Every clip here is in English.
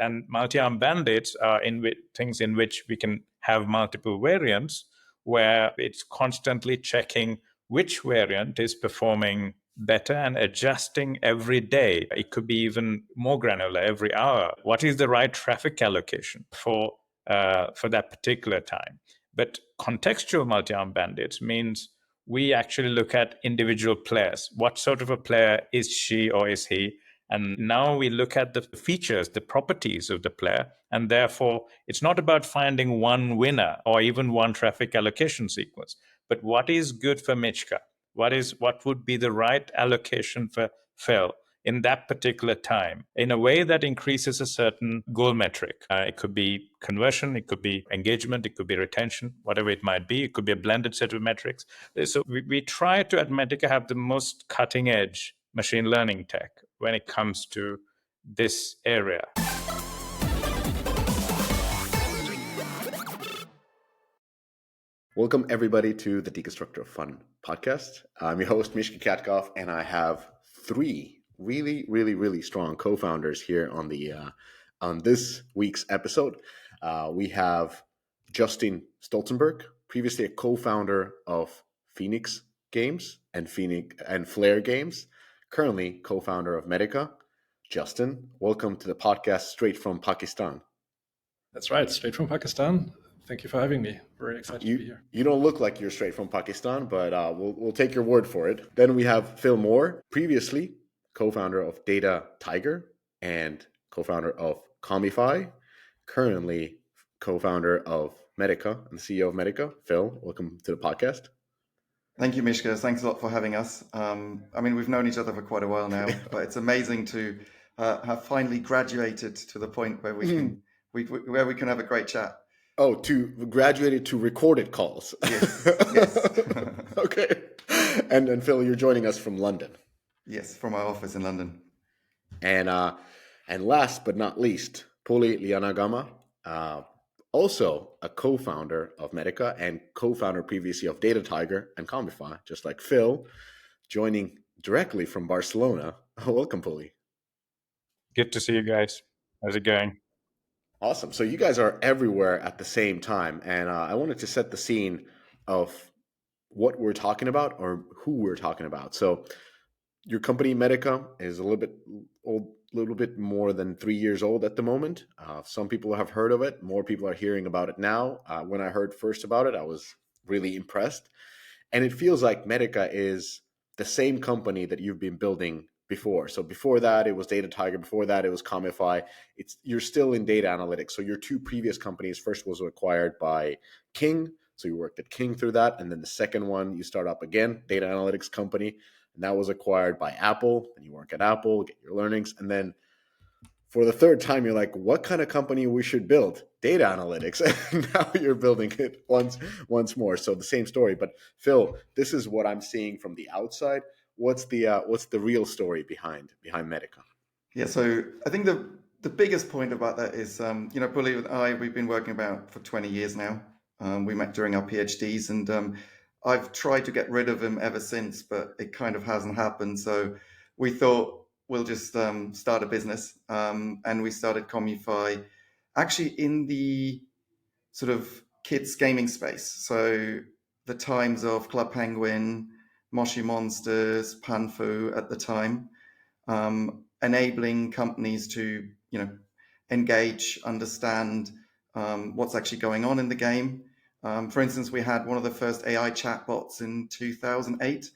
And multi-arm band-aids are things in which we can have multiple variants where it's constantly checking which variant is performing better and adjusting every day. It could be even more granular every hour. What is the right traffic allocation for that particular time? But contextual multi-arm band-aids means we actually look at individual players. What sort of a player is she or is he? And now we look at the features, the properties of the player. And therefore, it's not about finding one winner or even one traffic allocation sequence, but what is good for Michka? What would be the right allocation for Phil in that particular time in a way that increases a certain goal metric? It could be conversion, it could be engagement, it could be retention, whatever it might be. It could be a blended set of metrics. So we try to, at Metica, have the most cutting edge machine learning tech when it comes to this area. Welcome, everybody, to the Deconstructor of Fun podcast. I'm your host, Mishka Katkov, and I have three really strong co-founders here on this week's episode. We have Justin Stolzenberg, previously a co-founder of Phoenix Games and Flare Games, currently co-founder of Metica. Justin, welcome to the podcast straight from Pakistan. That's right, straight from Pakistan. Thank you for having me. Very excited to be here. You don't look like you're straight from Pakistan, but we'll take your word for it. Then we have Phil Mohr, previously co-founder of DataTiger and co-founder of Comify, currently co-founder of Metica and CEO of Metica. Phil, welcome to the podcast. Thank you, Mishka. Thanks a lot for having us. We've known each other for quite a while now, but it's amazing to have finally graduated to the point where we can have a great chat. Oh, to graduated to recorded calls. Yes. Okay. And Phil, you're joining us from London. Yes, from our office in London. And last but not least, Puli Liyanagama, also a co-founder of Metica and co-founder previously of DataTiger and Comify, just like Phil, joining directly from Barcelona. Welcome, Puli. Good to see you guys. How's it going? Awesome. So you guys are everywhere at the same time. And I wanted to set the scene of what we're talking about or who we're talking about. So your company, Metica, is a little bit more than 3 years old at the moment. Some people have heard of it. More people are hearing about it now. When I heard first about it, I was really impressed. And it feels like Metica is the same company that you've been building before. So before that, it was DataTiger. Before that, it was Comify. You're still in data analytics. So your two previous companies, first was acquired by King. So you worked at King through that. And then the second one, you start up again, data analytics company. And that was acquired by Apple. And you work at Apple, get your learnings. And then for the third time, you're like, what kind of company we should build? Data analytics. And now you're building it once more. So the same story. But Phil, this is what I'm seeing from the outside. What's the real story behind Metica? Yeah, so I think the biggest point about that is, Puli and I, we've been working about for 20 years now. We met during our PhDs, and I've tried to get rid of him ever since, but it kind of hasn't happened. So we thought we'll just start a business, and we started Comify actually in the sort of kids gaming space. So the times of Club Penguin, Moshi Monsters, Panfu at the time, enabling companies to, engage, understand what's actually going on in the game. For instance, we had one of the first AI chatbots in 2008,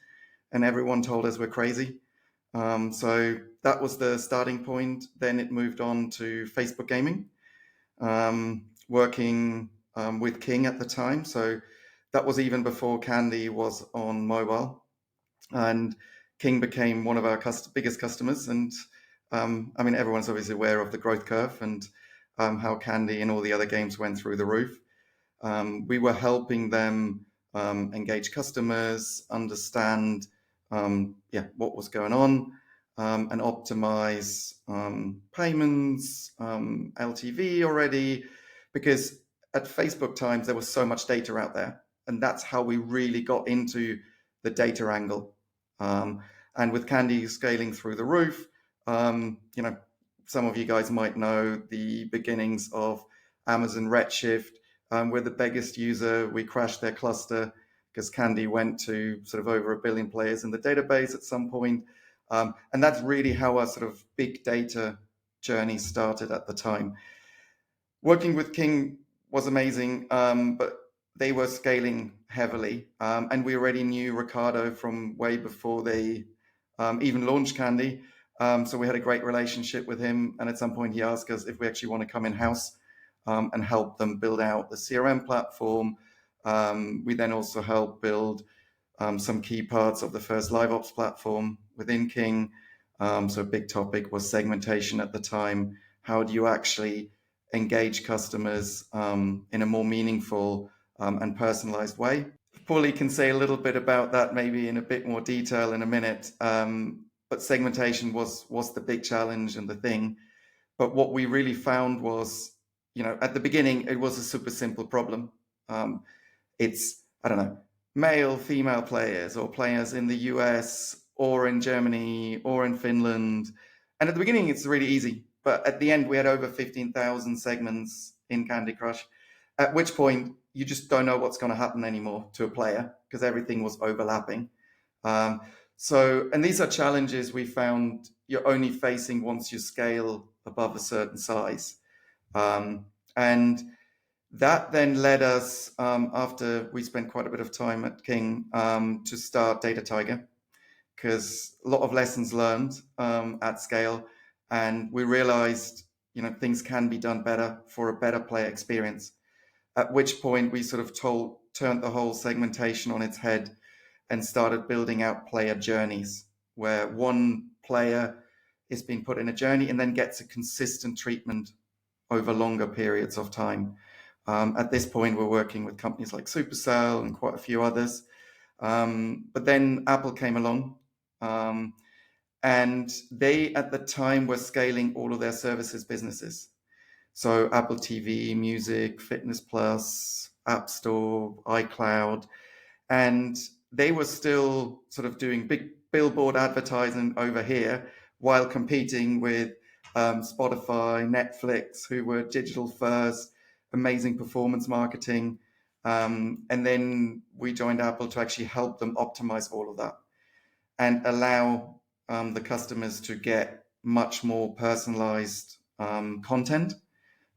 and everyone told us we're crazy. So that was the starting point. Then it moved on to Facebook gaming, working with King at the time. So that was even before Candy was on mobile. And King became one of our biggest customers. And everyone's obviously aware of the growth curve and how Candy and all the other games went through the roof. We were helping them engage customers, understand what was going on, and optimize payments, LTV already, because at Facebook times there was so much data out there, and that's how we really got into the data angle. And with Candy scaling through the roof, some of you guys might know the beginnings of Amazon Redshift. We're the biggest user. We crashed their cluster because Candy went to sort of over 1 billion players in the database at some point. And that's really how our sort of big data journey started at the time. Working with King was amazing, but they were scaling heavily. And we already knew Ricardo from way before they even launched Candy. So we had a great relationship with him. And at some point he asked us if we actually want to come in-house and help them build out the CRM platform. We then also helped build some key parts of the first LiveOps platform within King. So a big topic was segmentation at the time. How do you actually engage customers in a more meaningful and personalized way? Puli can say a little bit about that maybe in a bit more detail in a minute. But segmentation was the big challenge and the thing. But what we really found was, at the beginning, it was a super simple problem. It's, I don't know, male, female players or players in the US or in Germany or in Finland. And at the beginning, it's really easy. But at the end, we had over 15,000 segments in Candy Crush, at which point you just don't know what's going to happen anymore to a player because everything was overlapping. And these are challenges we found you're only facing once you scale above a certain size. And that then led us, after we spent quite a bit of time at King, to start DataTiger, because a lot of lessons learned at scale. And we realized, things can be done better for a better player experience. At which point we sort of turned the whole segmentation on its head and started building out player journeys, where one player is being put in a journey and then gets a consistent treatment over longer periods of time. At this point, we're working with companies like Supercell and quite a few others. But then Apple came along, and they, at the time, were scaling all of their services businesses. So Apple TV, Music, Fitness Plus, App Store, iCloud. And they were still sort of doing big billboard advertising over here while competing with Spotify, Netflix, who were digital first, amazing performance marketing. And then we joined Apple to actually help them optimize all of that and allow the customers to get much more personalized content,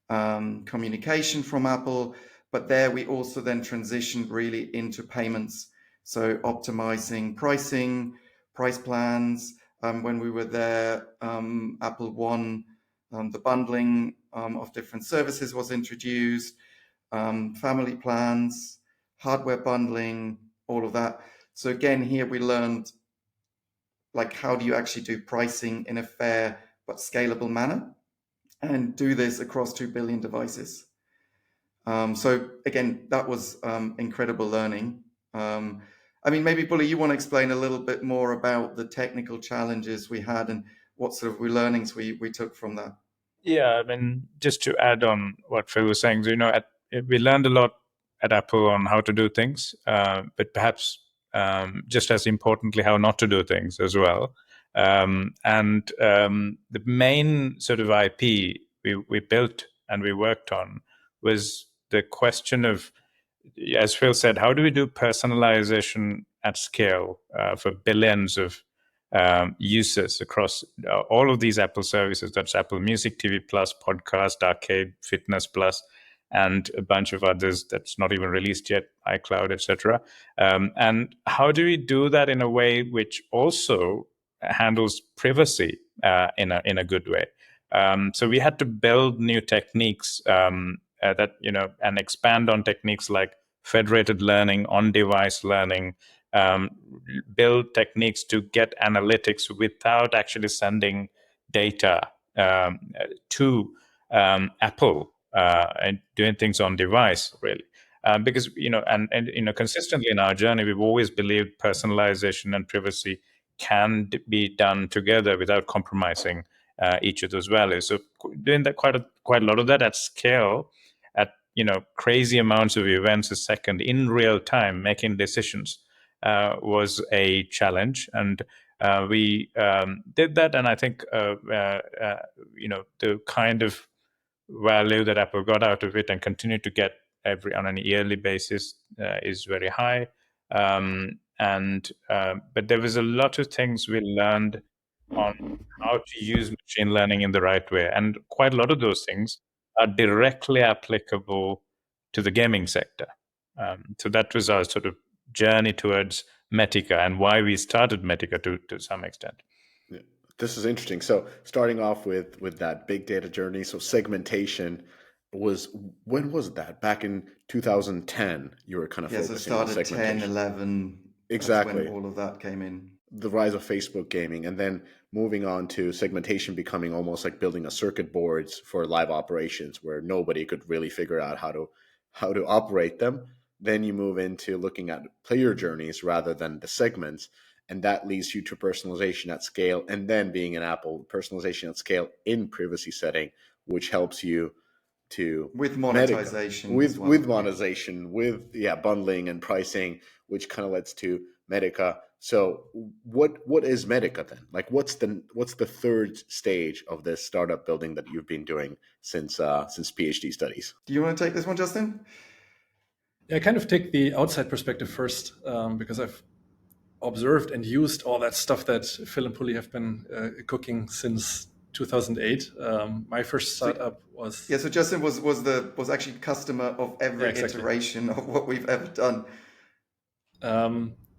communication from Apple. But there we also then transitioned really into payments. So optimizing pricing, price plans. When we were there, Apple One, the bundling of different services was introduced, family plans, hardware bundling, all of that. So again, here we learned, how do you actually do pricing in a fair but scalable manner and do this across 2 billion devices. So again, that was incredible learning. Maybe Puli, you want to explain a little bit more about the technical challenges we had and what sort of learnings we took from that. Yeah, just to add on what Phil was saying, we learned a lot at Apple on how to do things, but perhaps just as importantly, how not to do things as well. The main sort of IP we built and we worked on was the question of, as Phil said, how do we do personalization at scale for billions of users across all of these Apple services? That's Apple Music, TV Plus, Podcast, Arcade, Fitness Plus, and a bunch of others that's not even released yet, iCloud, etc. And how do we do that in a way which also handles privacy in a good way? So we had to build new techniques that and expand on techniques like federated learning, on-device learning, build techniques to get analytics without actually sending data to Apple and doing things on device, really. Because consistently in our journey, we've always believed personalization and privacy can be done together without compromising each of those values. So doing that quite a lot of that at scale, at crazy amounts of events a second in real time, making decisions was a challenge. And We did that, and I think the kind of value that Apple got out of it and continue to get on an yearly basis is very high. But there was a lot of things we learned on how to use machine learning in the right way, and quite a lot of those things are directly applicable to the gaming sector. So that was our sort of journey towards Metica and why we started Metica to some extent. Yeah. This is interesting. So starting off with that big data journey, so segmentation when was that? Back in 2010, you were kind of focusing on segmentation. 10, 11. Exactly. When all of that came in. The rise of Facebook gaming, and then moving on to segmentation becoming almost like building a circuit boards for live operations where nobody could really figure out how to operate them. Then you move into looking at player journeys rather than the segments, and that leads you to personalization at scale, and then being an Apple, personalization at scale in privacy setting, which helps you to with monetization, with monetization, with bundling and pricing, which kind of leads to Metica. So what is Metica then? Like what's the third stage of this startup building that you've been doing since PhD studies? Do you want to take this one, Justin? Yeah, I kind of take the outside perspective first, because I've observed and used all that stuff that Phil and Puli have been cooking since 2008. My first startup was so Justin was actually customer of every iteration of what we've ever done.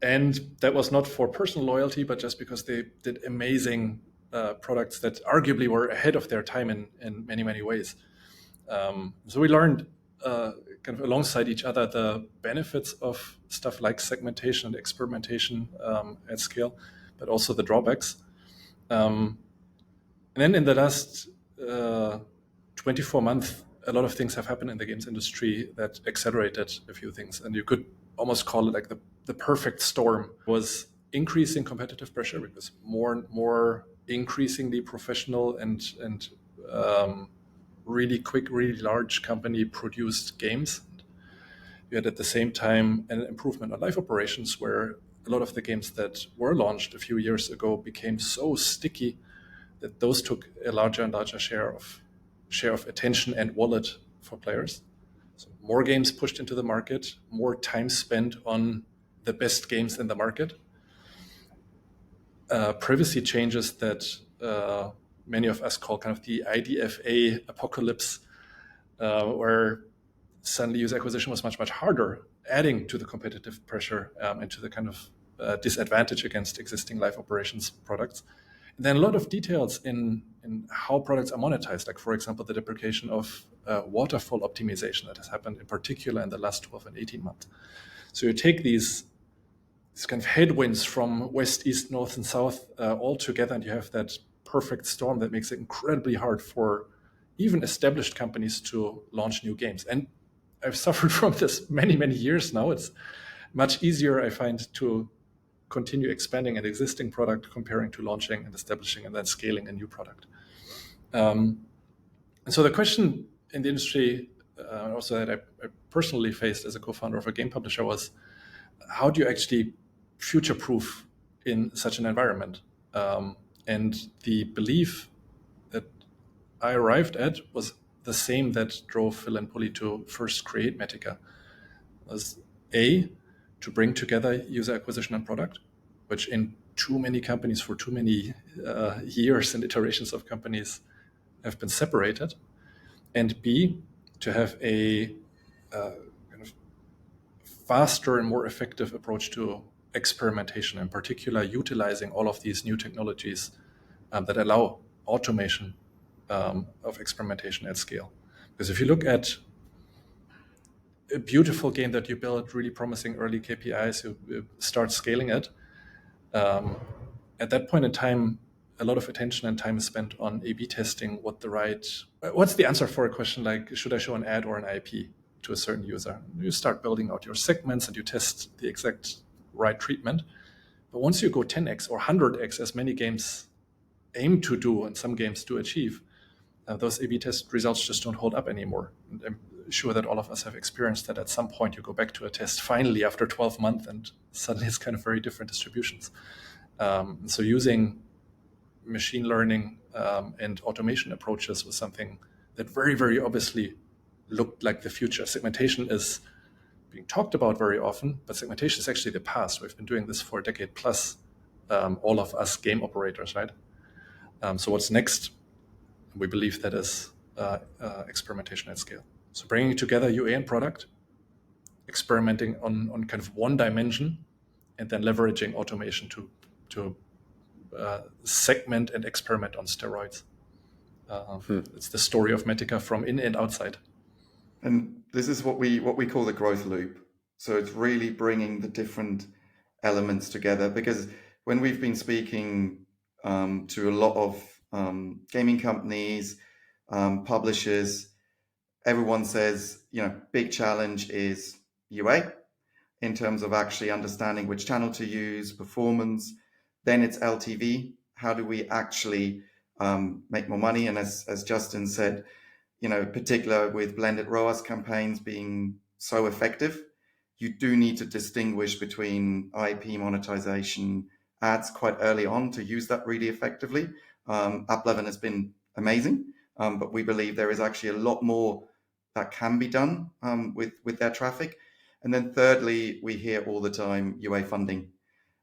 And that was not for personal loyalty, but just because they did amazing products that arguably were ahead of their time in many, many ways. So we learned kind of alongside each other the benefits of stuff like segmentation and experimentation at scale, but also the drawbacks. And then in the last 24 months, a lot of things have happened in the games industry that accelerated a few things. And you could almost call it like the perfect storm. Was increasing competitive pressure because more and more increasingly professional and really quick, really large company produced games. You had at the same time an improvement on live operations where a lot of the games that were launched a few years ago became so sticky that those took a larger and larger share of attention and wallet for players. So more games pushed into the market, more time spent on the best games in the market. Privacy changes that many of us call kind of the IDFA apocalypse, where suddenly user acquisition was much, much harder, adding to the competitive pressure and to the kind of disadvantage against existing live operations products. And then a lot of details in how products are monetized, like, for example, the deprecation of waterfall optimization that has happened in particular in the last 12 and 18 months. So you take these kind of headwinds from west, east, north, and south all together, and you have that perfect storm that makes it incredibly hard for even established companies to launch new games. And I've suffered from this many, many years now. It's much easier, I find, to continue expanding an existing product comparing to launching and establishing and then scaling a new product. And so the question in the industry, also that I personally faced as a co-founder of a game publisher, was how do you actually future-proof in such an environment? And the belief that I arrived at was the same that drove Phil and Puli to first create Metica. Was to bring together user acquisition and product, which in too many companies for too many years and iterations of companies have been separated. And B, to have a kind of faster and more effective approach to experimentation, in particular utilizing all of these new technologies that allow automation of experimentation at scale. Because if you look at a beautiful game that you build, really promising early KPIs, you start scaling it. At that point in time, a lot of attention and time is spent on A/B testing. What's the answer for a question like, should I show an ad or an IP to a certain user? You start building out your segments and you test the exact right treatment. But once you go 10x or 100x, as many games aim to do and some games do achieve, those A/B test results just don't hold up anymore. And I'm sure that all of us have experienced that at some point you go back to a test finally after 12 months and suddenly it's kind of very different distributions. So using machine learning and automation approaches was something that very, very obviously looked like the future. Segmentation is being talked about very often, but segmentation is actually the past. We've been doing this for a decade plus, all of us game operators, right? So what's next? We believe that is experimentation at scale. So bringing together UA and product, experimenting on kind of one dimension, and then leveraging automation to segment and experiment on steroids. It's the story of Metica from in and outside. And this is what we call the growth loop. So it's really bringing the different elements together, because when we've been speaking to a lot of gaming companies, publishers, everyone says, big challenge is UA in terms of actually understanding which channel to use, performance. Then it's LTV. How do we actually make more money? And as Justin said, particular with blended ROAS campaigns being so effective, you do need to distinguish between IP monetization, ads quite early on to use that really effectively. AppLovin has been amazing, but we believe there is actually a lot more that can be done with their traffic. And then thirdly, we hear all the time UA funding.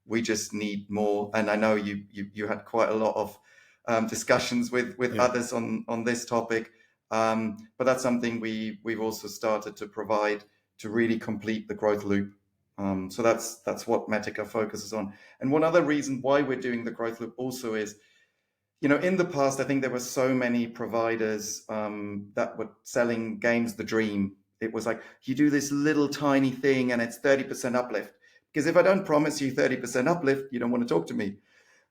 We just need more. And I know you had quite a lot of discussions with others on this topic. But that's something we've also started to provide to really complete the growth loop. So that's what Metica focuses on. And one other reason why we're doing the growth loop also is, in the past, I think there were so many providers that were selling games the dream. It was like, you do this little tiny thing and it's 30% uplift. Because if I don't promise you 30% uplift, you don't want to talk to me.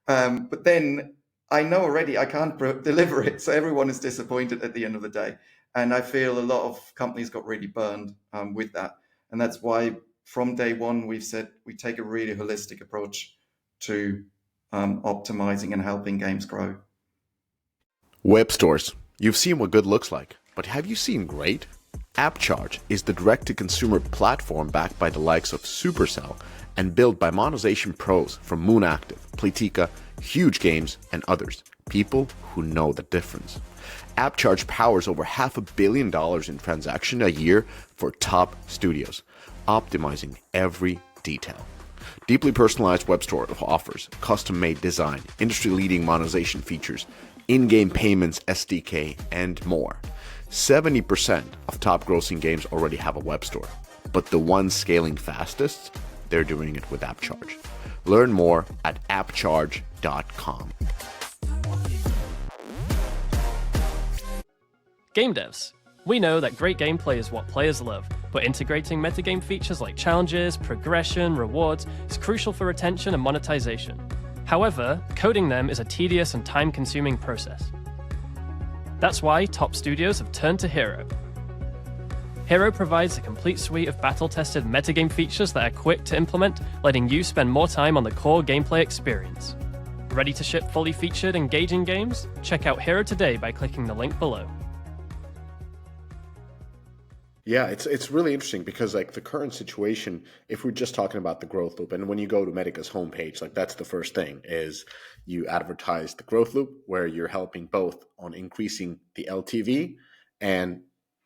But then I know already I can't deliver it. So everyone is disappointed at the end of the day. And I feel a lot of companies got really burned with that. And that's why from day one, we've said we take a really holistic approach to optimizing and helping games grow. Web stores. You've seen what good looks like, but have you seen great? AppCharge is the direct-to-consumer platform backed by the likes of Supercell and built by monetization pros from Moon Active, Playtika, Huge Games, and others, people who know the difference. AppCharge powers over $500 million in transaction a year for top studios, optimizing every detail. Deeply personalized web store offers custom-made design, industry-leading monetization features, in-game payments, SDK, and more. 70% of top grossing games already have a web store, but the ones scaling fastest, they're doing it with AppCharge. Learn more at appcharge.com. Game devs. We know that great gameplay is what players love, but integrating metagame features like challenges, progression, rewards is crucial for retention and monetization. However, coding them is a tedious and time-consuming process. That's why top studios have turned to Hero. Hero provides a complete suite of battle-tested metagame features that are quick to implement, letting you spend more time on the core gameplay experience. Ready to ship fully featured, engaging games? Check out Hero today by clicking the link below. Yeah, it's really interesting because like the current situation, if we're just talking about the growth loop, and when you go to Metica's homepage, like that's the first thing is you advertise the growth loop where you're helping both on increasing the LTV and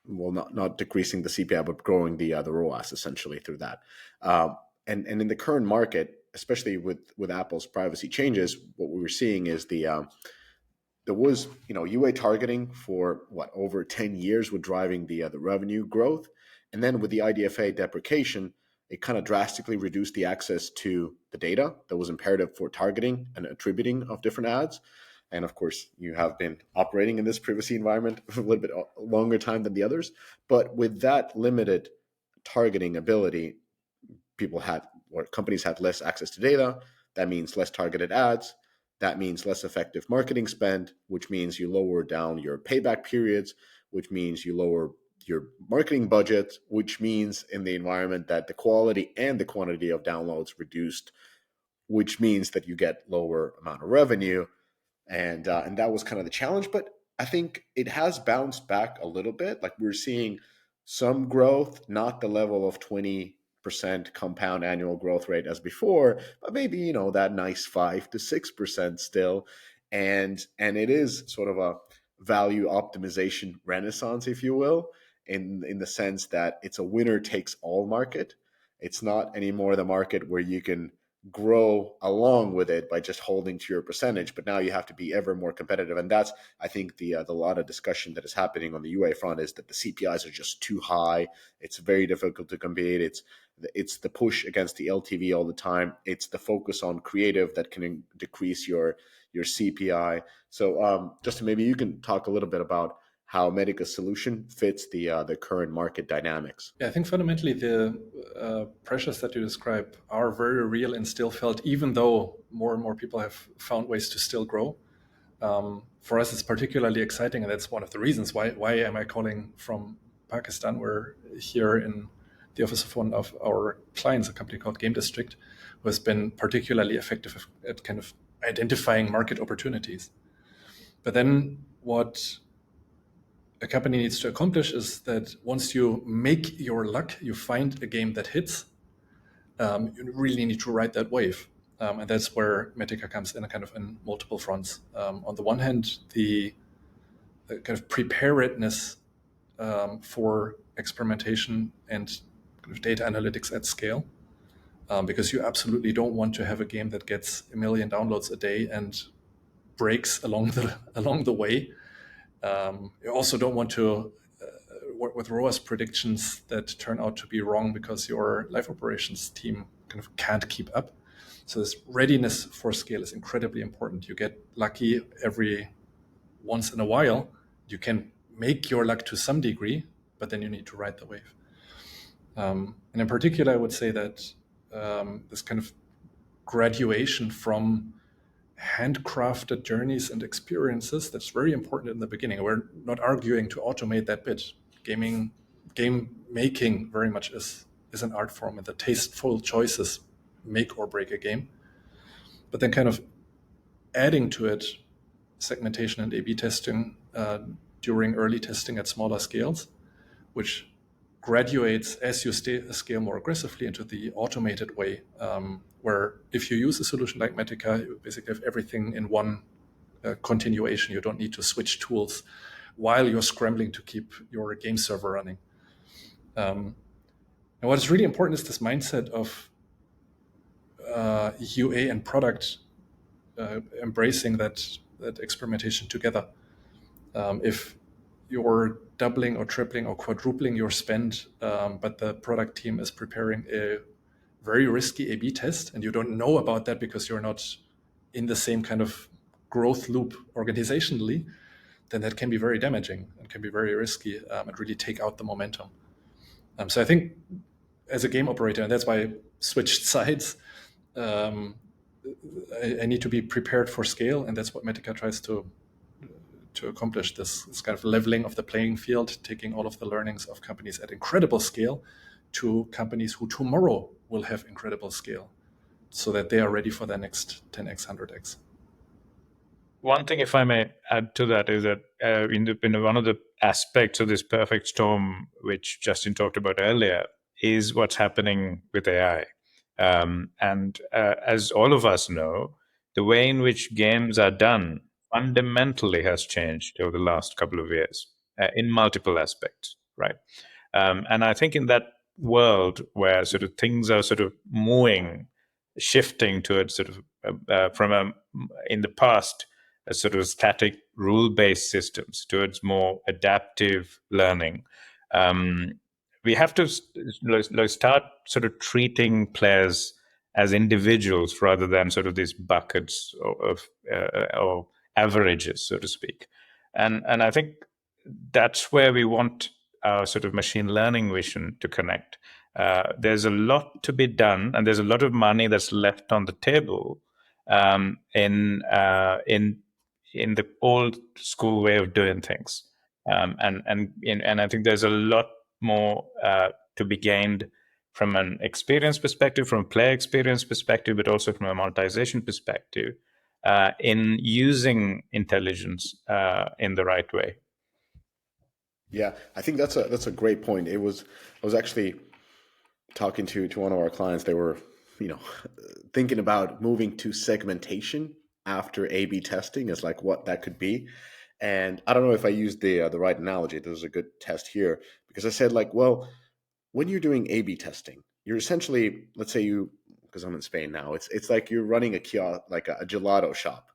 not decreasing the CPI, but growing the ROAS essentially through that. And in the current market, especially with Apple's privacy changes, what we were seeing is there was, UA targeting for over 10 years with driving the revenue growth. And then with the IDFA deprecation, it kind of drastically reduced the access to the data that was imperative for targeting and attributing of different ads. And of course, you have been operating in this privacy environment for a little bit longer time than the others. But with that limited targeting ability, companies had less access to data. That means less targeted ads. That means less effective marketing spend, which means you lower down your payback periods, which means you lower your marketing budget, which means in the environment that the quality and the quantity of downloads reduced, which means that you get lower amount of revenue. And that was kind of the challenge. But I think it has bounced back a little bit. Like we're seeing some growth, not the level of 20 compound annual growth rate as before, but maybe, that nice 5 to 6% still. And it is sort of a value optimization renaissance, if you will, in the sense that it's a winner takes all market. It's not anymore the market where you can grow along with it by just holding to your percentage, but now you have to be ever more competitive. And that's, I think, the lot of discussion that is happening on the UA front is that the CPIs are just too high. It's very difficult to compete. It's the push against the LTV all the time. It's the focus on creative that can decrease your CPI. So Justin, maybe you can talk a little bit about how Metica's solution fits the current market dynamics. Yeah, I think fundamentally the pressures that you describe are very real and still felt, even though more and more people have found ways to still grow. For us, it's particularly exciting, and that's one of the reasons why am I calling from Pakistan. We're here in the office of one of our clients, a company called Game District, who has been particularly effective at kind of identifying market opportunities. But then what a company needs to accomplish is that once you make your luck, you find a game that hits, you really need to ride that wave. And that's where Metica comes in in multiple fronts. On the one hand, the kind of preparedness for experimentation and kind of data analytics at scale, because you absolutely don't want to have a game that gets 1 million downloads a day and breaks along the way. You also don't want to work with ROAS predictions that turn out to be wrong because your live operations team kind of can't keep up. So this readiness for scale is incredibly important. You get lucky every once in a while. You can make your luck to some degree, but then you need to ride the wave. And in particular, I would say that this kind of graduation from handcrafted journeys and experiences, that's very important in the beginning. We're not arguing to automate that bit. Game making very much is an art form, and the tasteful choices make or break a game. But then kind of adding to it segmentation and A/B testing during early testing at smaller scales, which graduates as you scale more aggressively into the automated way, where if you use a solution like Metica, you basically have everything in one continuation. You don't need to switch tools while you're scrambling to keep your game server running. And what is really important is this mindset of UA and product embracing that experimentation together. If you're doubling or tripling or quadrupling your spend, but the product team is preparing a very risky A/B test, and you don't know about that because you're not in the same kind of growth loop organizationally, then that can be very damaging and can be very risky and really take out the momentum. So I think as a game operator, and that's why I switched sides, I need to be prepared for scale, and that's what Metica tries to accomplish, this kind of leveling of the playing field, taking all of the learnings of companies at incredible scale to companies who tomorrow will have incredible scale so that they are ready for their next 10x, 100x. One thing, if I may add to that, is that in one of the aspects of this perfect storm, which Justin talked about earlier, is what's happening with AI. And as all of us know, the way in which games are done fundamentally has changed over the last couple of years in multiple aspects, right? And I think in that world where sort of things are sort of shifting towards sort of from in the past, a sort of static rule-based systems towards more adaptive learning, we have to start sort of treating players as individuals rather than sort of these buckets of averages, so to speak. And I think that's where we want our sort of machine learning vision to connect. There's a lot to be done, and there's a lot of money that's left on the table in the old school way of doing things. And I think there's a lot more to be gained from an experience perspective, from a player experience perspective, but also from a monetization perspective, in using intelligence in the right way. Yeah, I think that's a great point. I was actually talking to one of our clients, they were, thinking about moving to segmentation after A/B testing is like what that could be. And I don't know if I used the right analogy. This is a good test here because I said like, well, when you're doing A/B testing, you're essentially, let's say because I'm in Spain now, it's like you're running a kiosk, like a gelato shop,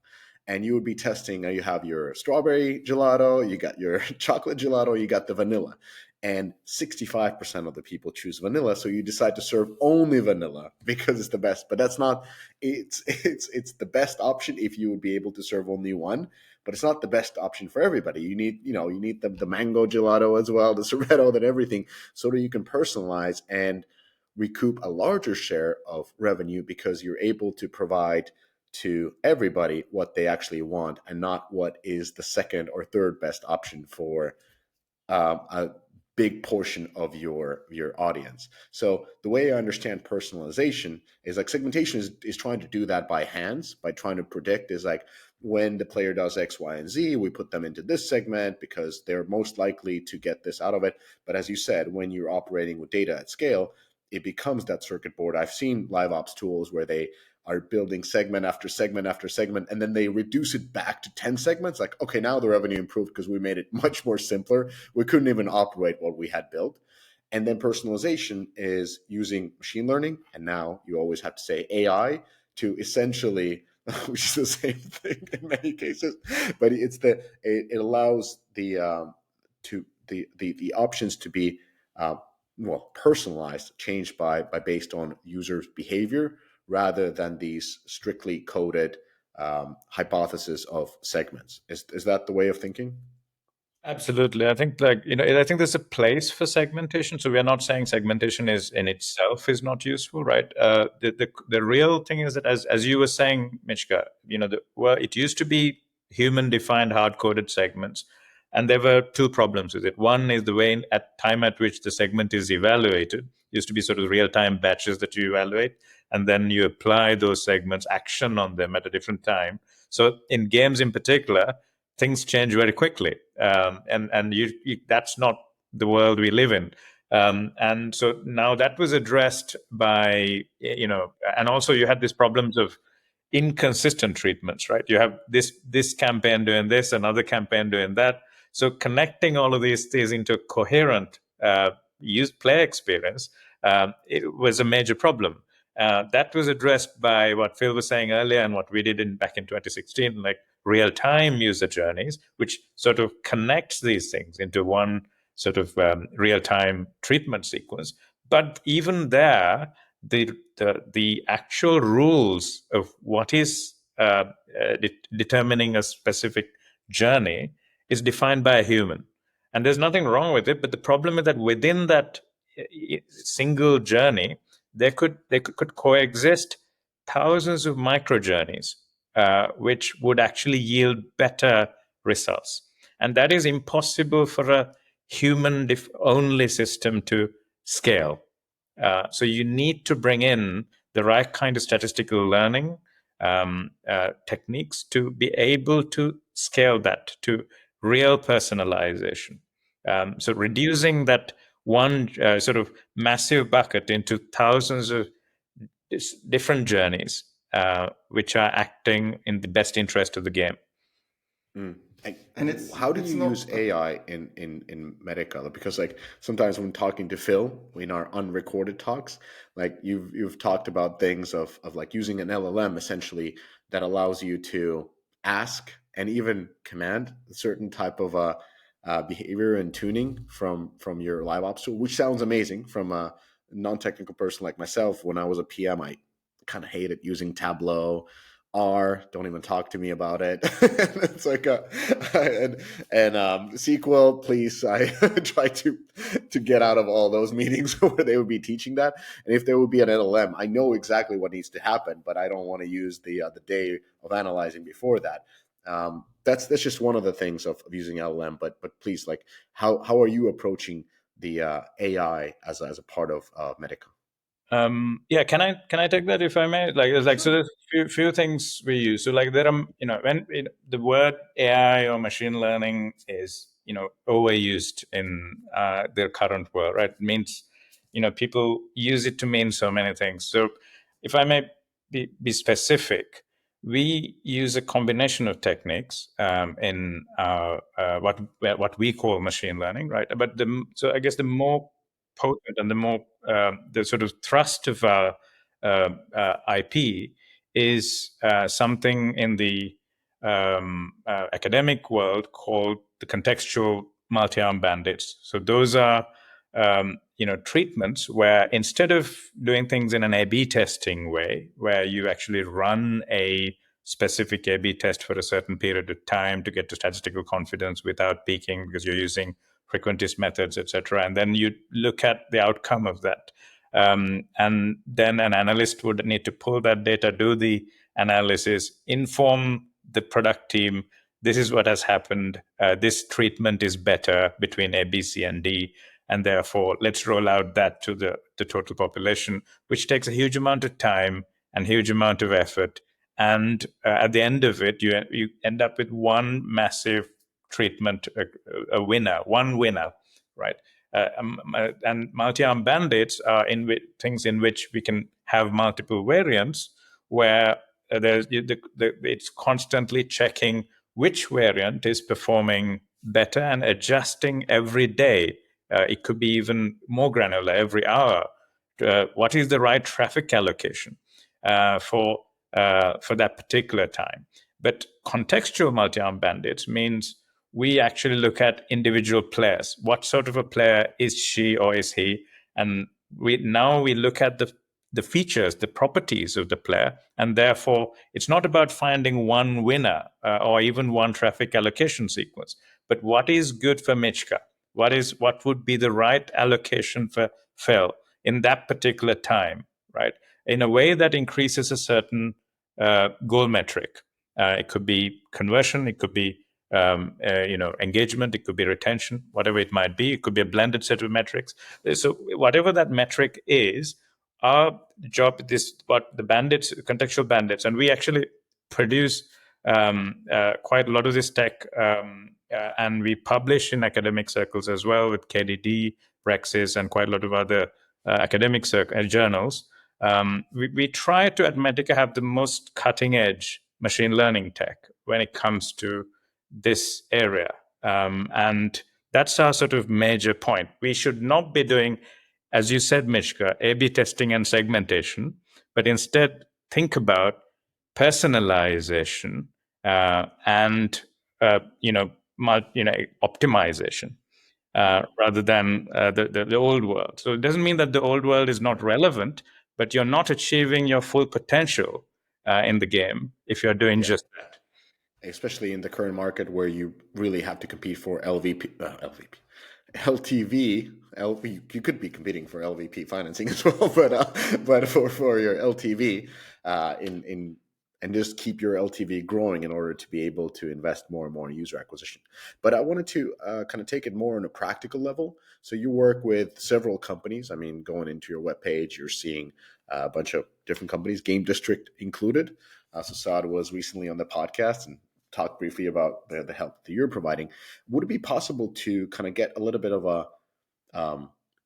and you would be testing. You have your strawberry gelato, you got your chocolate gelato, you got the vanilla, and 65% of the people choose vanilla. So you decide to serve only vanilla because it's the best. But that's not. It's the best option if you would be able to serve only one. But it's not the best option for everybody. You need the mango gelato as well, the sorbetto, that everything, so that you can personalize and recoup a larger share of revenue because you're able to provide to everybody what they actually want and not what is the second or third best option for a big portion of your audience. So the way I understand personalization is like segmentation is trying to do that by hands, by trying to predict is like when the player does X, Y, and Z, we put them into this segment because they're most likely to get this out of it. But as you said, when you're operating with data at scale, it becomes that circuit board. I've seen LiveOps tools where they are building segment after segment after segment, and then they reduce it back to 10 segments. Like, okay, now the revenue improved because we made it much more simpler. We couldn't even operate what we had built. And then personalization is using machine learning. And now you always have to say AI to essentially, which is the same thing in many cases, but it allows the options to be personalized, changed by based on users' behavior, rather than these strictly coded hypothesis of segments. Is that the way of thinking? Absolutely. I think I think there's a place for segmentation. So we are not saying segmentation is in itself is not useful, right? The real thing is that as you were saying, Michka, it used to be human defined hard coded segments. And there were two problems with it. One is the way at time at which the segment is evaluated. It used to be sort of real time batches that you evaluate, and then you apply those segments, action on them at a different time. So in games in particular, things change very quickly, and that's not the world we live in. And so now that was addressed by, and also you had these problems of inconsistent treatments, right? You have this campaign doing this, another campaign doing that. So connecting all of these things into a coherent play experience, it was a major problem. That was addressed by what Phil was saying earlier and what we did back in 2016, like real-time user journeys, which sort of connects these things into one sort of real-time treatment sequence. But even there, the actual rules of what is determining a specific journey is defined by a human. And there's nothing wrong with it, but the problem is that within that single journey, they could coexist thousands of micro journeys, which would actually yield better results. And that is impossible for a human only system to scale. So you need to bring in the right kind of statistical learning techniques to be able to scale that to real personalization. So reducing that one sort of massive bucket into thousands of different journeys, which are acting in the best interest of the game. And how do you use AI in Metica? Because like sometimes when talking to Phil in our unrecorded talks, like you've talked about things of like using an LLM essentially that allows you to ask and even command a certain type of behavior and tuning from your LiveOps tool, which sounds amazing from a non-technical person like myself. When I was a PM, I kind of hated using Tableau. Don't even talk to me about it. It's like and SQL, please. I try to get out of all those meetings where they would be teaching that. And if there would be an LLM, I know exactly what needs to happen, but I don't want to use the day of analyzing before that. That's just one of the things of using LLM. But please, like, how are you approaching the AI as a part of Metica? Yeah, can I take that if I may? So there's few things we use. So like there are when the word AI or machine learning is overused in the current world, right? It means people use it to mean so many things. So if I may be specific, we use a combination of techniques in what we call machine learning, right? But so I guess the more potent and the more the sort of thrust of our IP is something in the academic world called the contextual multi-arm bandits. So those are treatments where instead of doing things in an A/B testing way, where you actually run a specific A/B test for a certain period of time to get to statistical confidence without peaking because you're using frequentist methods, etc., and then you look at the outcome of that. And then an analyst would need to pull that data, do the analysis, inform the product team, this is what has happened, this treatment is better between A, B, C, and D, and therefore let's roll out that to the total population, which takes a huge amount of time and huge amount of effort. And at the end of it, you end up with one massive treatment, one winner, right? And multi-arm bandits are things in which we can have multiple variants where it's constantly checking which variant is performing better and adjusting every day. It could be even more granular every hour. What is the right traffic allocation for that particular time? But contextual multi-arm bandits means we actually look at individual players. What sort of a player is she or is he? And we look at the features, the properties of the player, and therefore it's not about finding one winner or even one traffic allocation sequence, but what is good for Michka? What would be the right allocation for Phil in that particular time, right? In a way that increases a certain goal metric. It could be conversion, it could be engagement, it could be retention, whatever it might be. It could be a blended set of metrics. So whatever that metric is, our job is what the bandits, contextual bandits, and we actually produce quite a lot of this tech, and we publish in academic circles as well with KDD, Rexis, and quite a lot of other academic journals. We try to, at Metica, have the most cutting edge machine learning tech when it comes to this area. And that's our sort of major point. We should not be doing, as you said, Mishka, A/B testing and segmentation, but instead think about personalization and optimization rather than the old world. So it doesn't mean that the old world is not relevant, but you're not achieving your full potential in the game if you're doing just that. Especially in the current market where you really have to compete for LTV. You could be competing for LVP financing as well, but for your LTV and just keep your LTV growing in order to be able to invest more and more in user acquisition. But I wanted to kind of take it more on a practical level. So you work with several companies. I mean, going into your webpage, you're seeing a bunch of different companies, Game District included. So Saad was recently on the podcast and talked briefly about the help that you're providing. Would it be possible to kind of get a little bit of a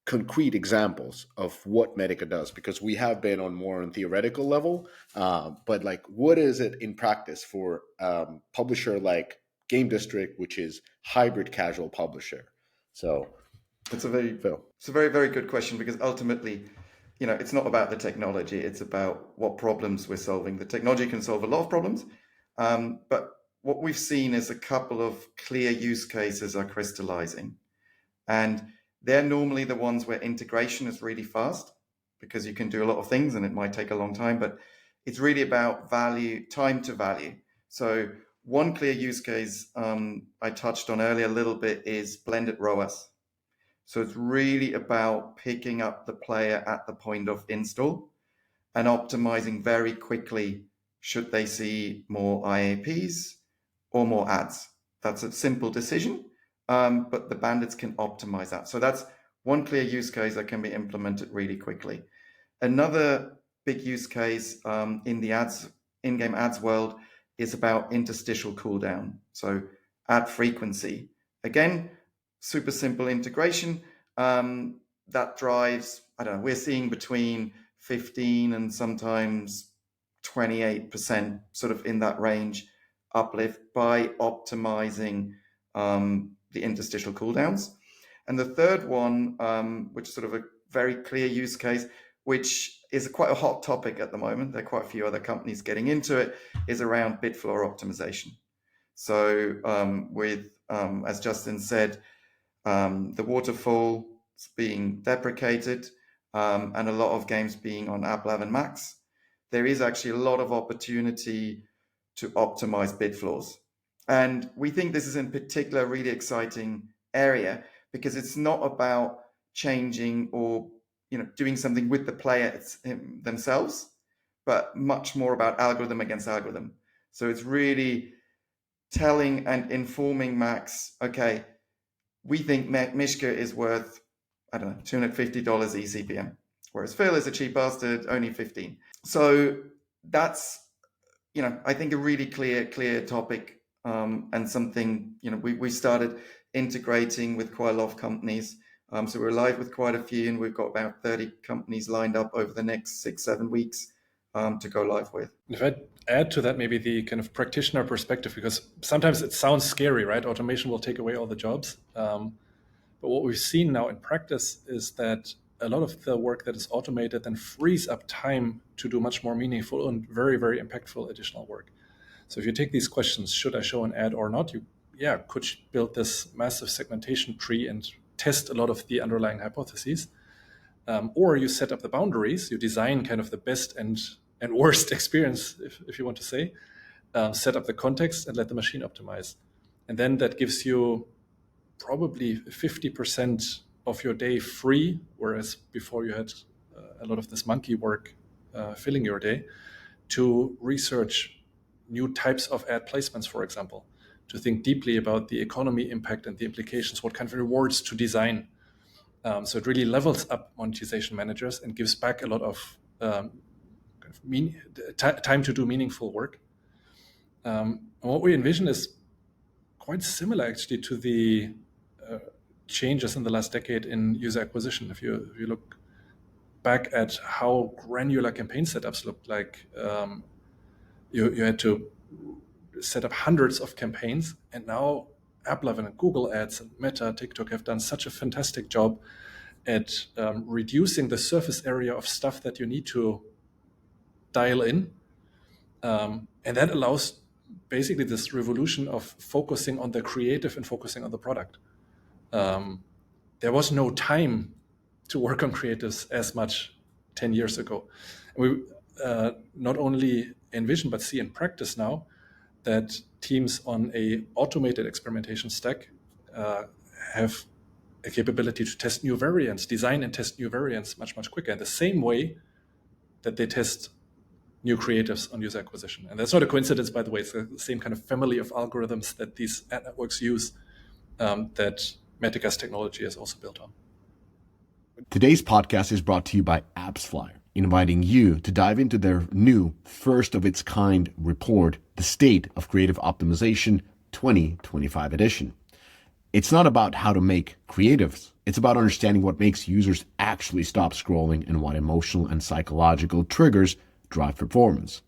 concrete examples of what Metica does? Because we have been on more on theoretical level, but like, what is it in practice for publisher like Game District, which is hybrid casual publisher? So it's a very, very good question, because ultimately, it's not about the technology. It's about what problems we're solving. The technology can solve a lot of problems, but what we've seen is a couple of clear use cases are crystallizing. And they're normally the ones where integration is really fast, because you can do a lot of things and it might take a long time, but it's really about time to value. So one clear use case I touched on earlier a little bit is blended ROAS. So it's really about picking up the player at the point of install and optimizing very quickly should they see more IAPs or more ads. That's a simple decision, but the bandits can optimize that. So that's one clear use case that can be implemented really quickly. Another big use case in the in-game ads world is about interstitial cooldown. So ad frequency. Again, super simple integration, that drives, I don't know, we're seeing between 15 and sometimes 28% sort of in that range uplift by optimizing the interstitial cooldowns. And the third one, which is sort of a very clear use case, which is quite a hot topic at the moment, there are quite a few other companies getting into it, is around bid floor optimization. So as Justin said, the waterfall is being deprecated and a lot of games being on App 11 Max. There is actually a lot of opportunity to optimize bid floors. And we think this is in particular a really exciting area because it's not about changing or doing something with the players themselves, but much more about algorithm against algorithm. So it's really telling and informing Max, okay, we think Mishka is worth, I don't know, $250 eCPM, whereas Phil is a cheap bastard, only 15. So that's, I think a really clear topic and something, we started integrating with quite a lot of companies. So we're live with quite a few, and we've got about 30 companies lined up over the next 6-7 weeks to go live with. If I add to that maybe the kind of practitioner perspective, because sometimes it sounds scary, right? Automation will take away all the jobs. But what we've seen now in practice is that a lot of the work that is automated then frees up time to do much more meaningful and very, very impactful additional work. So if you take these questions, should I show an ad or not? You could build this massive segmentation tree and test a lot of the underlying hypotheses. Or you set up the boundaries, you design kind of the best and worst experience, if you want to say, set up the context and let the machine optimize. And then that gives you probably 50% of your day free, whereas before you had a lot of this monkey work filling your day, to research new types of ad placements, for example, to think deeply about the economy impact and the implications, what kind of rewards to design. So it really levels up monetization managers and gives back a lot of time to do meaningful work. And what we envision is quite similar actually to the changes in the last decade in user acquisition. If you look back at how granular campaign setups looked like, you had to set up hundreds of campaigns, and now AppLovin and Google Ads and Meta, TikTok have done such a fantastic job at reducing the surface area of stuff that you need to dial in. And that allows basically this revolution of focusing on the creative and focusing on the product. There was no time to work on creatives as much 10 years ago. We not only envision, but see in practice now that teams on a automated experimentation stack have a capability to test new variants, design and test new variants much, much quicker in the same way that they test new creatives on user acquisition. And that's not a coincidence, by the way. It's the same kind of family of algorithms that these ad networks use that Metica's technology is also built on. Today's podcast is brought to you by AppsFlyer, inviting you to dive into their new first-of-its-kind report, The State of Creative Optimization 2025 edition. It's not about how to make creatives. It's about understanding what makes users actually stop scrolling and what emotional and psychological triggers drive performance.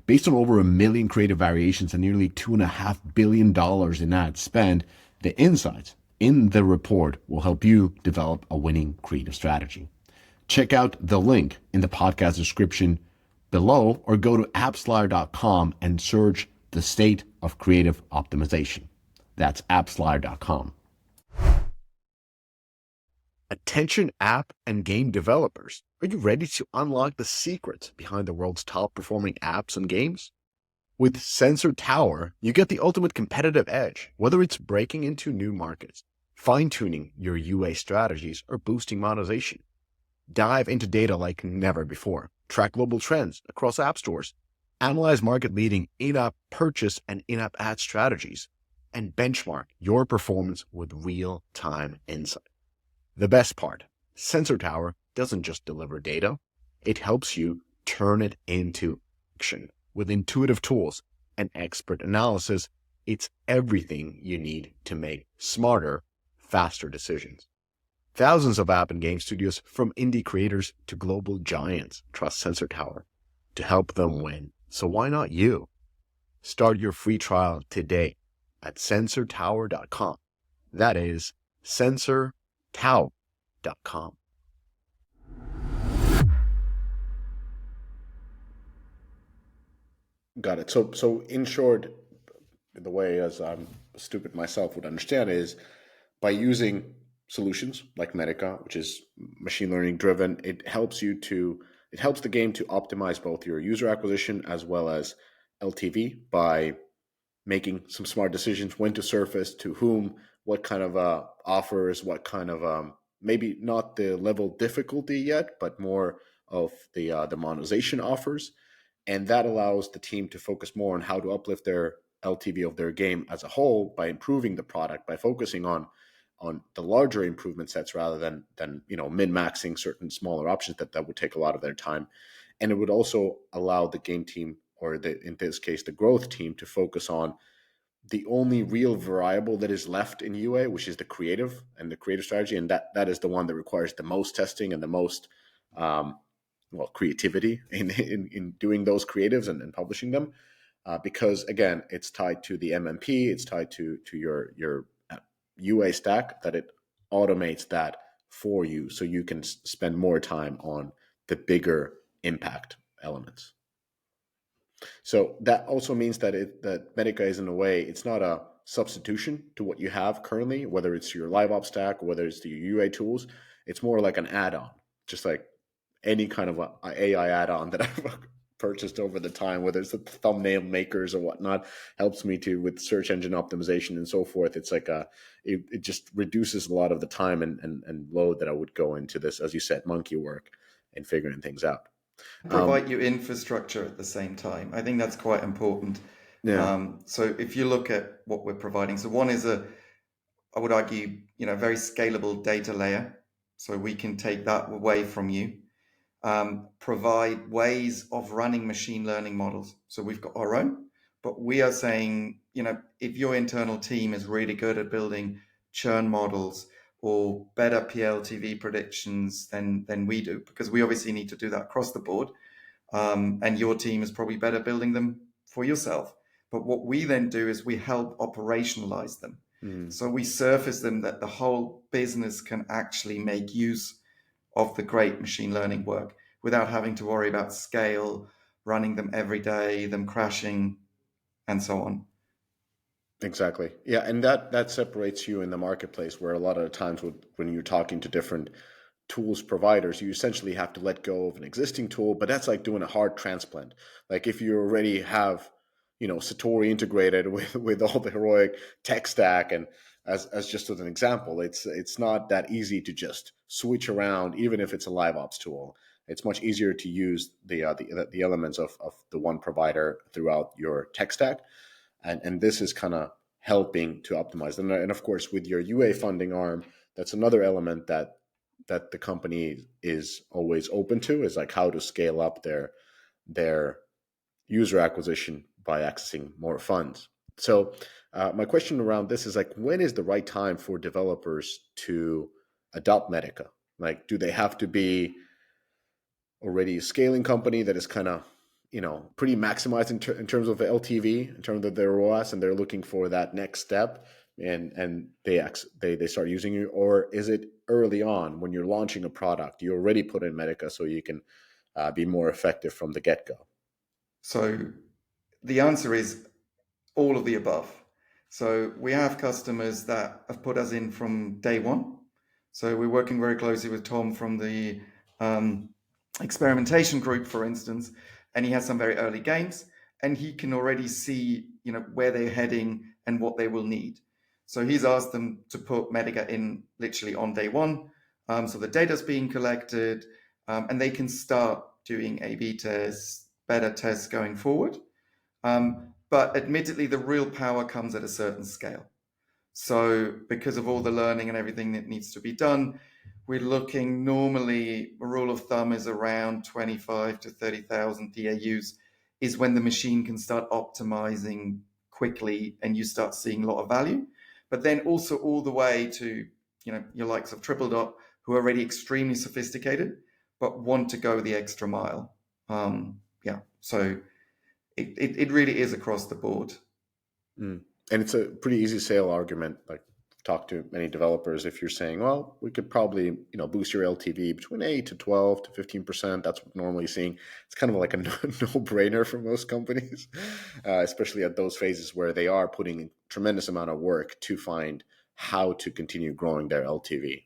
Based on over 1 million creative variations and nearly $2.5 billion in ad spend, the insights in the report will help you develop a winning creative strategy. Check out the link in the podcast description below, or go to appsflyer.com and search The State of Creative Optimization. That's appsflyer.com. Attention app and game developers, are you ready to unlock the secrets behind the world's top performing apps and games? With Sensor Tower, you get the ultimate competitive edge, whether it's breaking into new markets, fine-tuning your UA strategies, or boosting monetization. Dive into data like never before, track global trends across app stores, analyze market-leading in-app purchase and in-app ad strategies, and benchmark your performance with real-time insight. The best part, Sensor Tower doesn't just deliver data, it helps you turn it into action. With intuitive tools and expert analysis, it's everything you need to make smarter, faster decisions. Thousands of app and game studios, from indie creators to global giants, trust Sensor Tower to help them win. So why not you? Start your free trial today at sensortower.com. That is sensortower.com. Got it. So in short, the way as I'm stupid myself would understand is by using solutions like Metica, which is machine learning driven, it helps the game to optimize both your user acquisition as well as LTV by making some smart decisions, when to surface, to whom, what kind of offers, what kind of maybe not the level difficulty yet, but more of the monetization offers. And that allows the team to focus more on how to uplift their LTV of their game as a whole by improving the product, by focusing on the larger improvement sets rather than min-maxing certain smaller options that would take a lot of their time. And it would also allow the game team, or in this case, the growth team, to focus on the only real variable that is left in UA, which is the creative and the creative strategy. And that is the one that requires the most testing and the most creativity in doing those creatives and publishing them. Because again, it's tied to the MMP, it's tied to your UA stack, that it automates that for you, so you can spend more time on the bigger impact elements. So that also means that Metica is, in a way, it's not a substitution to what you have currently, whether it's your LiveOps stack or whether it's the UA tools. It's more like an add-on, just like any kind of AI add-on that I've purchased over the time, whether it's the thumbnail makers or whatnot, helps me with search engine optimization and so forth. It's like it just reduces a lot of the time and load that I would go into this, as you said, monkey work and figuring things out. Provide you infrastructure at the same time. I think that's quite important. Yeah. So if you look at what we're providing, so one is I would argue, very scalable data layer. So we can take that away from you. Provide ways of running machine learning models. So we've got our own, but we are saying, if your internal team is really good at building churn models or better PLTV predictions than we do, because we obviously need to do that across the board, and your team is probably better building them for yourself. But what we then do is we help operationalize them. So we surface them that the whole business can actually make use of the great machine learning work without having to worry about scale, running them every day, them crashing, and so on. Exactly. Yeah, and that separates you in the marketplace, where a lot of the times when you're talking to different tools providers, you essentially have to let go of an existing tool, but that's like doing a heart transplant. Like if you already have, Satori integrated with all the heroic tech stack, and as just as an example, it's not that easy to just switch around, even if it's a LiveOps tool. It's much easier to use the elements of the one provider throughout your tech stack, and this is kind of helping to optimize them. And of course, with your UA funding arm, that's another element that the company is always open to, is like how to scale up their user acquisition by accessing more funds. So my question around this is like, when is the right time for developers to adopt Metica? Like, do they have to be already a scaling company that is kind of, pretty maximized in terms of LTV, in terms of their ROAS, and they're looking for that next step, and they start using you? Or is it early on, when you're launching a product, you already put in Metica so you can be more effective from the get-go? So the answer is all of the above. So we have customers that have put us in from day one. So we're working very closely with Tom from the experimentation group, for instance, and he has some very early games, and he can already see, where they're heading and what they will need. So he's asked them to put Metica in literally on day one. So the data's being collected, and they can start doing A/B tests, beta tests going forward. But admittedly, the real power comes at a certain scale. So because of all the learning and everything that needs to be done, we're looking, normally a rule of thumb is around 25 to 30,000 DAUs is when the machine can start optimizing quickly and you start seeing a lot of value. But then also all the way to, your likes of Triple Dot, who are already extremely sophisticated, but want to go the extra mile. So it really is across the board. And it's a pretty easy sale argument. Like, talk to many developers. If you're saying, well, we could probably, boost your LTV between 8 to 12 to 15%. That's what we're normally seeing. It's kind of like a no-brainer for most companies, especially at those phases where they are putting a tremendous amount of work to find how to continue growing their LTV.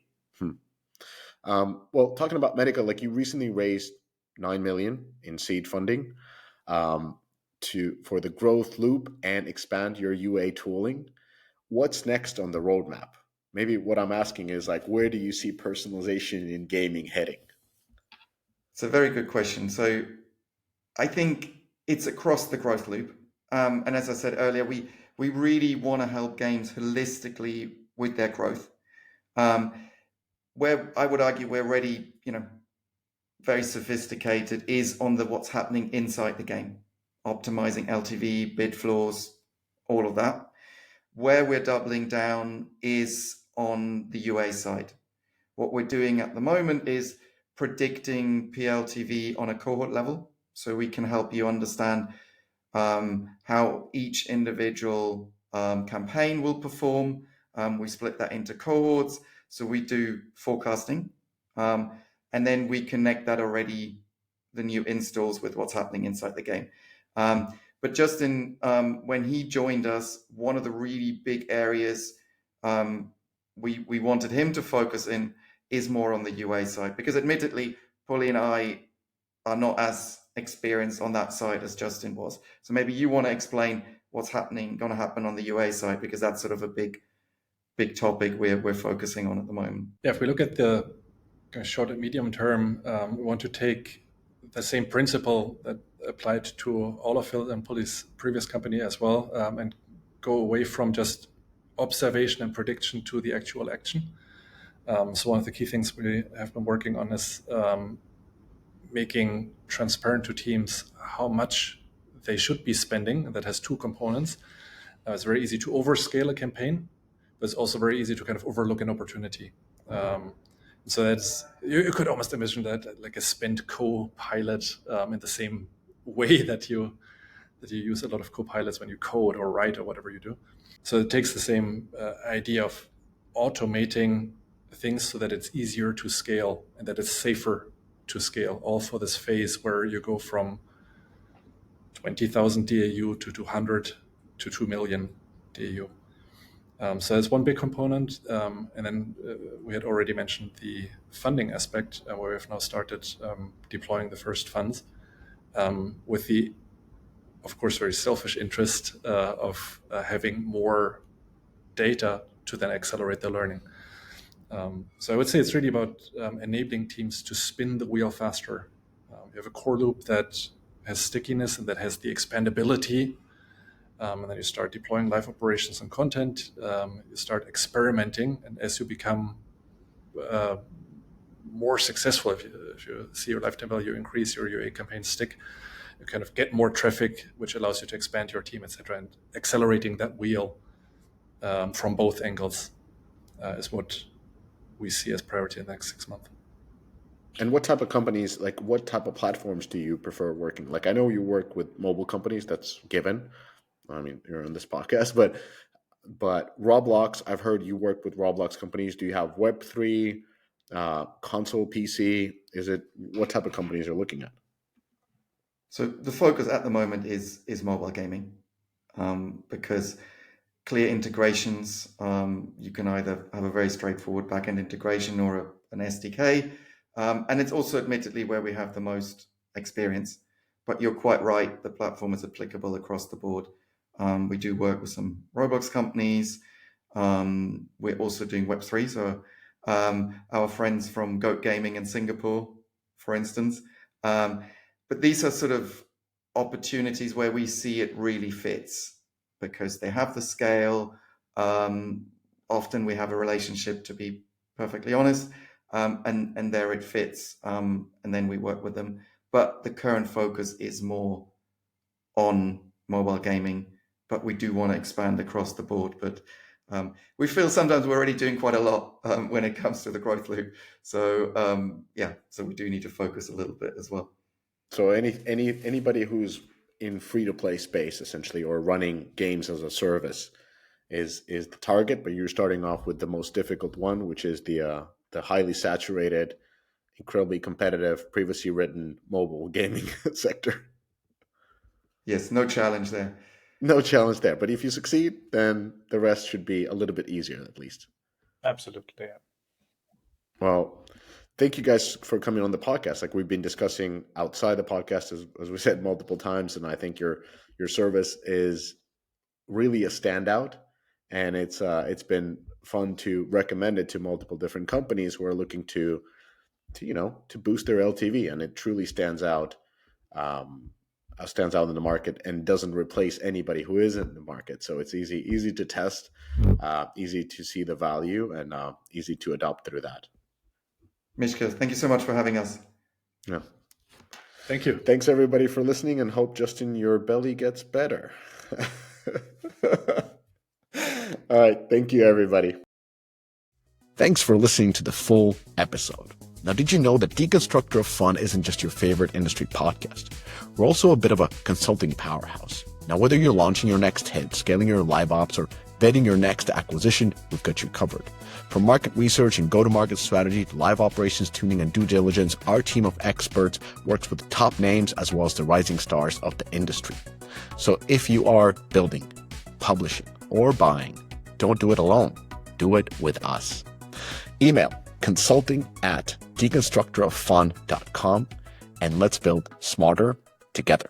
Well, talking about Metica, like, you recently raised $9 million in seed funding for the growth loop and expand your UA tooling. What's next on the roadmap? Maybe what I'm asking is, like, where do you see personalization in gaming heading? It's a very good question. So I think it's across the growth loop. And as I said earlier, we really want to help games holistically with their growth. Where I would argue we're already, very sophisticated is on what's happening inside the game, optimizing LTV, bid floors, all of that. Where we're doubling down is on the UA side. What we're doing at the moment is predicting PLTV on a cohort level, so we can help you understand how each individual campaign will perform. We split that into cohorts, so we do forecasting, and then we connect that already, the new installs, with what's happening inside the game. But Justin, when he joined us, one of the really big areas we wanted him to focus in is more on the UA side, because admittedly, Puli and I are not as experienced on that side as Justin was. So maybe you want to explain what's going to happen on the UA side, because that's sort of a big topic we're focusing on at the moment. Yeah, if we look at the short and medium term, we want to take the same principle that applied to all of Phil and Puli's previous company as well, and go away from just observation and prediction to the actual action. So one of the key things we have been working on is making transparent to teams how much they should be spending, and that has two components. It's very easy to overscale a campaign, but it's also very easy to kind of overlook an opportunity. So that's, you could almost imagine that like a spend co-pilot in the same way that you use a lot of co-pilots when you code or write or whatever you do. So it takes the same idea of automating things so that it's easier to scale and that it's safer to scale, all for this phase where you go from 20,000 DAU to 200 to 2 million DAU. So that's one big component. And then we had already mentioned the funding aspect, where we've now started deploying the first funds with the, of course, very selfish interest of having more data to then accelerate the learning. So I would say it's really about enabling teams to spin the wheel faster. You have a core loop that has stickiness and that has the expandability. And then you start deploying live operations and content. You start experimenting, and as you become more successful, if you see your lifetime value increase, your UA campaigns stick, you kind of get more traffic, which allows you to expand your team, etc. And accelerating that wheel from both angles is what we see as priority in the next 6 months. And what type of companies, like what type of platforms do you prefer working? Like, I know you work with mobile companies, that's given. I mean, you're on this podcast, but Roblox, I've heard you work with Roblox companies. Do you have Web3, console PC? What type of companies are looking at? So the focus at the moment is mobile gaming, because clear integrations, you can either have a very straightforward backend integration or an SDK. And it's also admittedly where we have the most experience. But you're quite right, the platform is applicable across the board. We do work with some Roblox companies. We're also doing Web3. So our friends from Goat Gaming in Singapore, for instance. But these are sort of opportunities where we see it really fits because they have the scale. Often we have a relationship, to be perfectly honest, and there it fits. And then we work with them. But the current focus is more on mobile gaming, but we do want to expand across the board. But We feel sometimes we're already doing quite a lot when it comes to the growth loop. So so we do need to focus a little bit as well. So anybody who's in free-to-play space, essentially, or running games as a service is the target, but you're starting off with the most difficult one, which is the highly saturated, incredibly competitive, previously written mobile gaming sector. Yes, no challenge there. No challenge there. But if you succeed, then the rest should be a little bit easier, at least. Absolutely. Yeah. Well, thank you guys for coming on the podcast. Like we've been discussing outside the podcast, as we said multiple times, and I think your service is really a standout, and it's been fun to recommend it to multiple different companies who are looking to boost their LTV, and it truly stands out in the market and doesn't replace anybody who is in the market. So it's easy to test, easy to see the value, and easy to adopt through that. Mishka, thank you so much for having us. Yeah. Thank you. Thanks everybody for listening, and hope, Justin, your belly gets better. All right. Thank you, everybody. Thanks for listening to the full episode. Now, did you know that Deconstructor of Fun isn't just your favorite industry podcast? We're also a bit of a consulting powerhouse. Now, whether you're launching your next hit, scaling your LiveOps, or vetting your next acquisition, we've got you covered. From market research and go-to-market strategy to live operations tuning and due diligence, our team of experts works with the top names as well as the rising stars of the industry. So if you are building, publishing, or buying, don't do it alone. Do it with us. Email consulting@deconstructoroffun.com, and let's build smarter together.